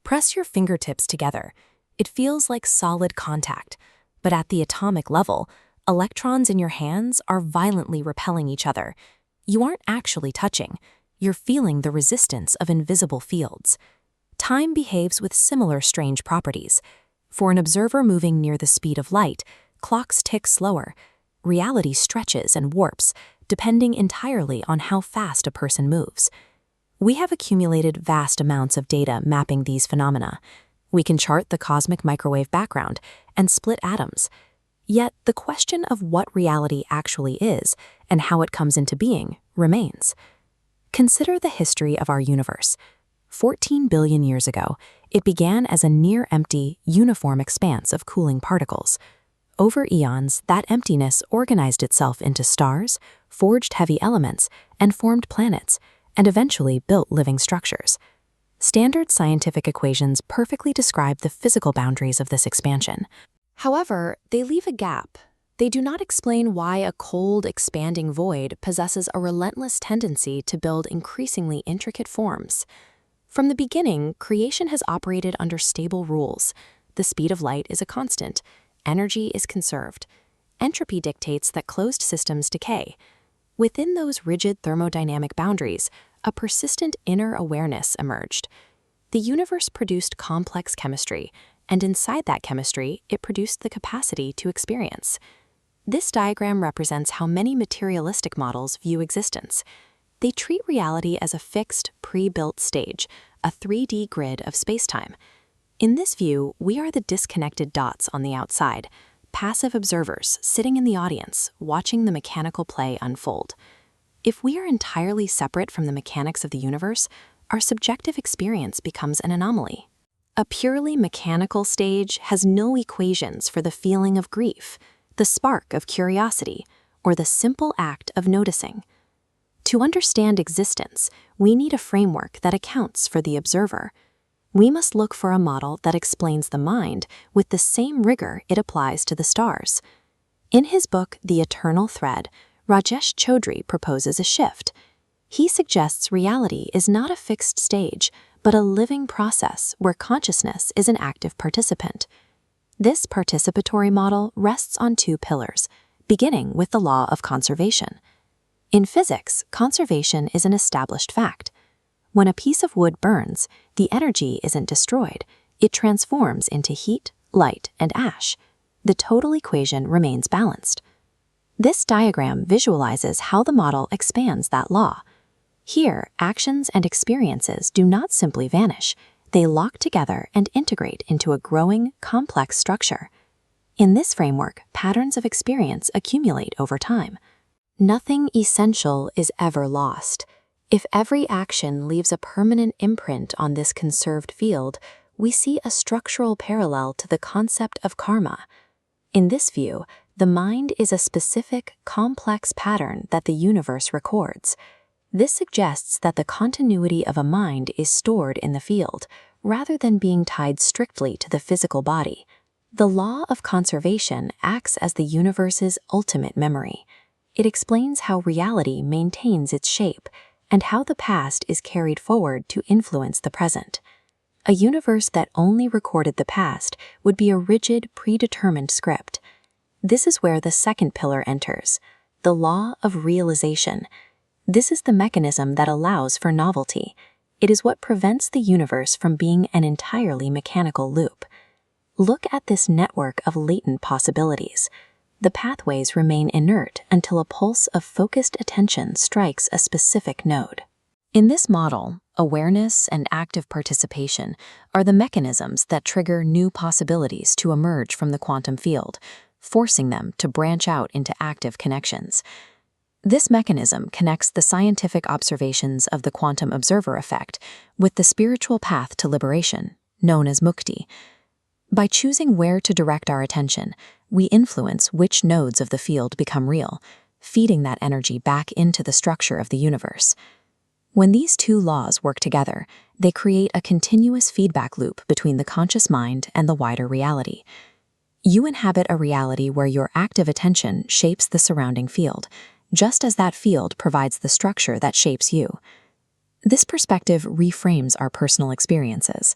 Press your fingertips together. It feels like solid contact, but at the atomic level, electrons in your hands are violently repelling each other. You aren't actually touching. You're feeling the resistance of invisible fields. Time behaves with similar strange properties. For an observer moving near the speed of light, clocks tick slower. Reality stretches and warps, depending entirely on how fast a person moves. We have accumulated vast amounts of data mapping these phenomena. We can chart the cosmic microwave background and split atoms. Yet the question of what reality actually is and how it comes into being remains. Consider the history of our universe. 14 billion years ago, it began as a near-empty, uniform expanse of cooling particles. Over eons, that emptiness organized itself into stars, forged heavy elements, and formed planets, and eventually built living structures. Standard scientific equations perfectly describe the physical boundaries of this expansion. However, they leave a gap. They do not explain why a cold, expanding void possesses a relentless tendency to build increasingly intricate forms. From the beginning, creation has operated under stable rules. The speed of light is a constant. Energy is conserved. Entropy dictates that closed systems decay. Within those rigid thermodynamic boundaries, a persistent inner awareness emerged. The universe produced complex chemistry, and inside that chemistry, it produced the capacity to experience. This diagram represents how many materialistic models view existence. They treat reality as a fixed, pre-built stage, a 3D grid of spacetime. In this view, we are the disconnected dots on the outside, passive observers sitting in the audience, watching the mechanical play unfold. If we are entirely separate from the mechanics of the universe, our subjective experience becomes an anomaly. A purely mechanical stage has no equations for the feeling of grief, the spark of curiosity, or the simple act of noticing. To understand existence, we need a framework that accounts for the observer. We must look for a model that explains the mind with the same rigor it applies to the stars. In his book, The Eternal Thread, Rajesh Chaudhry proposes a shift. He suggests reality is not a fixed stage, but a living process where consciousness is an active participant. This participatory model rests on two pillars, beginning with the law of conservation. In physics, conservation is an established fact. When a piece of wood burns, the energy isn't destroyed. It transforms into heat, light, and ash. The total equation remains balanced. This diagram visualizes how the model expands that law. Here, actions and experiences do not simply vanish. They lock together and integrate into a growing, complex structure. In this framework, patterns of experience accumulate over time. Nothing essential is ever lost. If every action leaves a permanent imprint on this conserved field, we see a structural parallel to the concept of karma. In this view, the mind is a specific, complex pattern that the universe records. This suggests that the continuity of a mind is stored in the field, rather than being tied strictly to the physical body. The law of conservation acts as the universe's ultimate memory. It explains how reality maintains its shape, and how the past is carried forward to influence the present. A universe that only recorded the past would be a rigid, predetermined script. This is where the second pillar enters, the law of realization. This is the mechanism that allows for novelty. It is what prevents the universe from being an entirely mechanical loop. Look at this network of latent possibilities. The pathways remain inert until a pulse of focused attention strikes a specific node. In this model, awareness and active participation are the mechanisms that trigger new possibilities to emerge from the quantum field, forcing them to branch out into active connections. This mechanism connects the scientific observations of the quantum observer effect with the spiritual path to liberation, known as Mukti. By choosing where to direct our attention, we influence which nodes of the field become real, feeding that energy back into the structure of the universe. When these two laws work together, they create a continuous feedback loop between the conscious mind and the wider reality. You inhabit a reality where your active attention shapes the surrounding field, just as that field provides the structure that shapes you. This perspective reframes our personal experiences.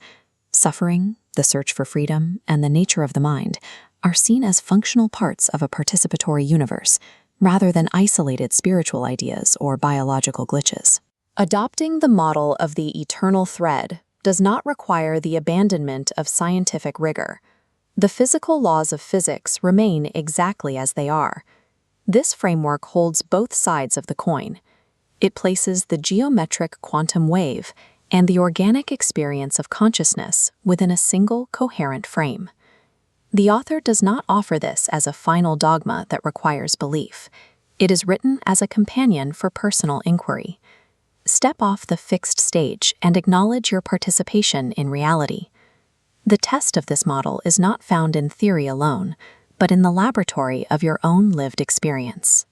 Suffering, the search for freedom, and the nature of the mind are seen as functional parts of a participatory universe, rather than isolated spiritual ideas or biological glitches. Adopting the model of the eternal thread does not require the abandonment of scientific rigor. The physical laws of physics remain exactly as they are. This framework holds both sides of the coin. It places the geometric quantum wave and the organic experience of consciousness within a single coherent frame. The author does not offer this as a final dogma that requires belief. It is written as a companion for personal inquiry. Step off the fixed stage and acknowledge your participation in reality. The test of this model is not found in theory alone, but in the laboratory of your own lived experience.